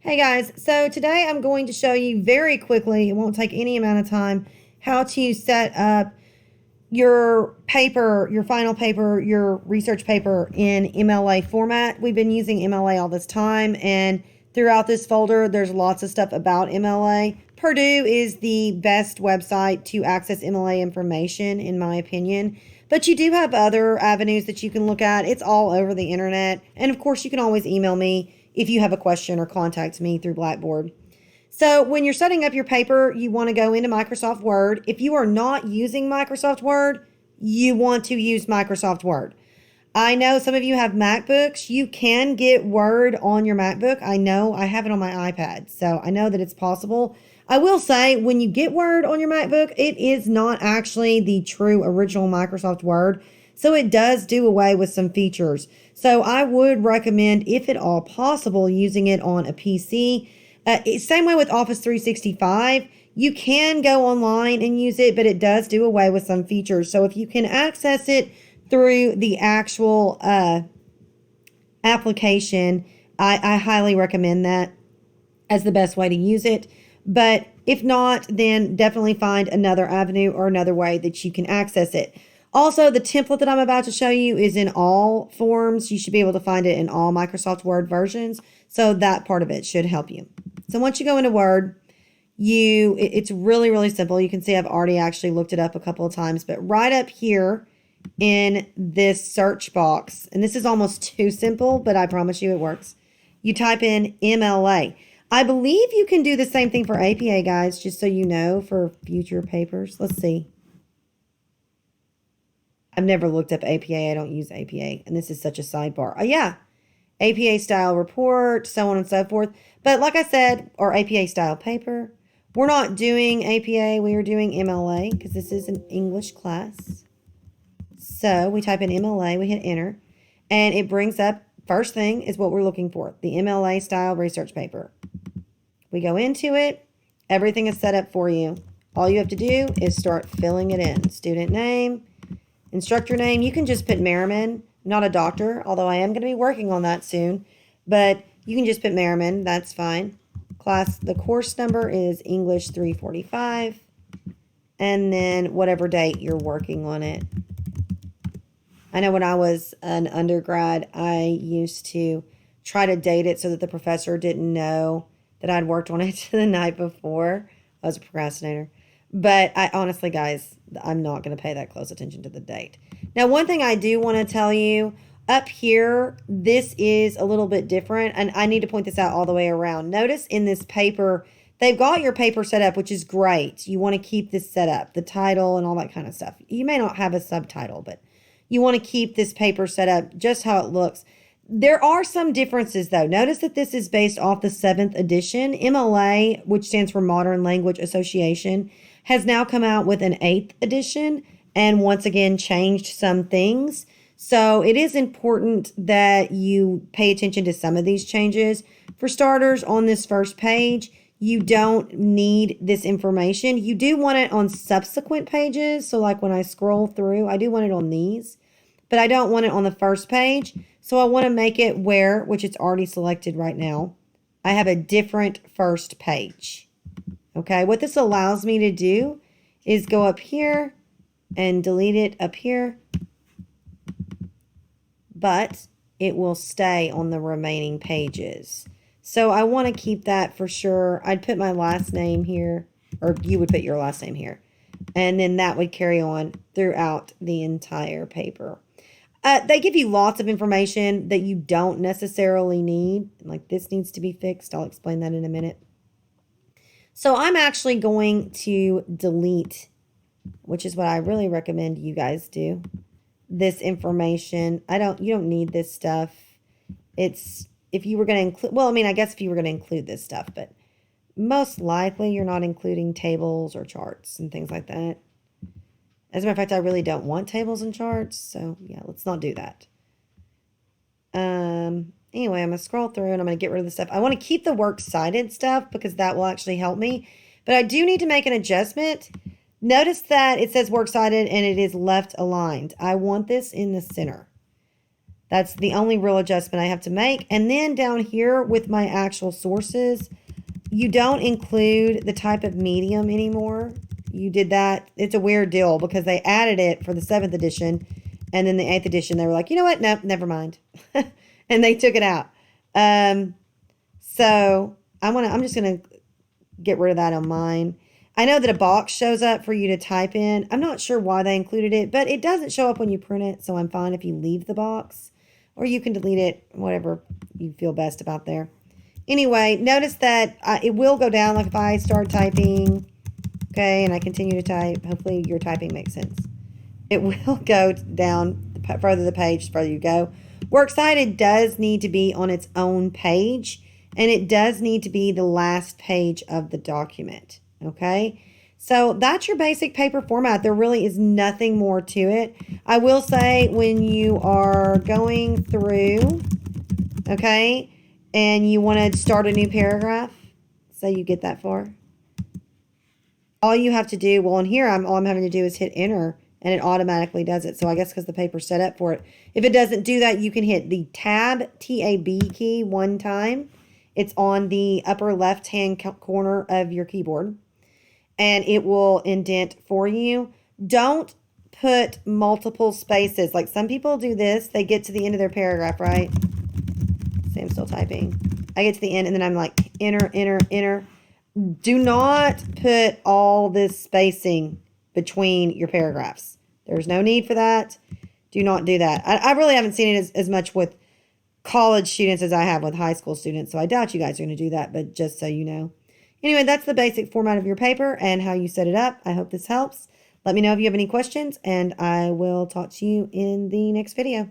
Hey guys, so today I'm going to show you very quickly, it won't take any amount of time, how to set up your paper, your final paper, your research paper in MLA format. We've been using MLA all this time, and throughout this folder, there's lots of stuff about MLA. Purdue is the best website to access MLA information, in my opinion. But you do have other avenues that you can look at. It's all over the internet. And of course, you can always email me if you have a question or contact me through Blackboard. So when you're setting up your paper, you want to go into Microsoft Word. If you are not using Microsoft Word, you want to use Microsoft Word. I know some of you have MacBooks. You can get Word on your MacBook. I know I have it on my iPad, so I know that it's possible. I will say, when you get Word on your MacBook, it is not actually the true original Microsoft Word. So it does do away with some features. So I would recommend, if at all possible, using it on a PC. Same way with Office 365. You can go online and use it, but it does do away with some features. So if you can access it through the actual application, I highly recommend that as the best way to use it. But if not, then definitely find another avenue or another way that you can access it. Also, the template that I'm about to show you is in all forms. You should be able to find it in all Microsoft Word versions. So that part of it should help you. So once you go into Word, it's really, really simple. You can see I've already actually looked it up a couple of times, but right up here in this search box, and this is almost too simple, but I promise you it works. You type in MLA. I believe you can do the same thing for APA, guys, just so you know, for future papers. Let's see. I've never looked up APA. I don't use APA. And this is such a sidebar. Oh, yeah. APA style report, so on and so forth. But like I said, or APA style paper, we're not doing APA. We are doing MLA because this is an English class. So we type in MLA, we hit enter, and it brings up, first thing is what we're looking for, the MLA style research paper. We go into it. Everything is set up for you. All you have to do is start filling it in. Student name, instructor name. You can just put Merriman, not a doctor, although I am going to be working on that soon. But you can just put Merriman. That's fine. Class, the course number is English 345. And then whatever date you're working on it. I know when I was an undergrad, I used to try to date it so that the professor didn't know that I'd worked on it the night before. I was a procrastinator. But I honestly, guys, I'm not going to pay that close attention to the date. Now, one thing I do want to tell you, up here, this is a little bit different. And I need to point this out all the way around. Notice in this paper, they've got your paper set up, which is great. You want to keep this set up, the title and all that kind of stuff. You may not have a subtitle, but you want to keep this paper set up just how it looks. There are some differences, though. Notice that this is based off the 7th edition. MLA, which stands for Modern Language Association, has now come out with an 8th edition and once again changed some things. So it is important that you pay attention to some of these changes. For starters, on this first page, you don't need this information. You do want it on subsequent pages. So like when I scroll through, I do want it on these, but I don't want it on the first page. So I want to make it where, which it's already selected right now, I have a different first page. Okay, what this allows me to do is go up here and delete it up here, but it will stay on the remaining pages. So I want to keep that for sure. I'd put my last name here, or you would put your last name here, and then that would carry on throughout the entire paper. They give you lots of information that you don't necessarily need. Like this needs to be fixed. I'll explain that in a minute. So I'm actually going to delete, which is what I really recommend you guys do, this information. You don't need this stuff. If you were going to include, well, I mean, I guess if you were going to include this stuff, but most likely you're not including tables or charts and things like that. As a matter of fact, I really don't want tables and charts, so yeah, let's not do that. Anyway, I'm going to scroll through and I'm going to get rid of the stuff. I want to keep the works cited stuff because that will actually help me, but I do need to make an adjustment. Notice that it says works cited and it is left aligned. I want this in the center. That's the only real adjustment I have to make. And then down here with my actual sources, you don't include the type of medium anymore. You did that. It's a weird deal because they added it for the 7th edition. And then the 8th edition, they were like, you know what? Nope, never mind. And they took it out. So I'm just going to get rid of that on mine. I know that a box shows up for you to type in. I'm not sure why they included it, but it doesn't show up when you print it. So I'm fine if you leave the box, or you can delete it, whatever you feel best about there. Anyway, notice that it will go down. Like if I start typing, okay, and I continue to type, hopefully your typing makes sense. It will go down further the page, the further you go. Works cited does need to be on its own page, and it does need to be the last page of the document, okay? So that's your basic paper format. There really is nothing more to it. I will say when you are going through, okay, and you want to start a new paragraph, say you get that far, all you have to do, well, in here, all I'm having to do is hit enter, and it automatically does it. So I guess because the paper's set up for it. If it doesn't do that, you can hit the tab, T-A-B key one time. It's on the upper left-hand corner of your keyboard, and it will indent for you. Don't put multiple spaces. Like some people do this. They get to the end of their paragraph, right? See, I'm still typing. I get to the end, and then I'm like, enter, enter, enter. Do not put all this spacing between your paragraphs. There's no need for that. Do not do that. I really haven't seen it as much with college students as I have with high school students, so I doubt you guys are going to do that, but just so you know. Anyway, that's the basic format of your paper and how you set it up. I hope this helps. Let me know if you have any questions, and I will talk to you in the next video.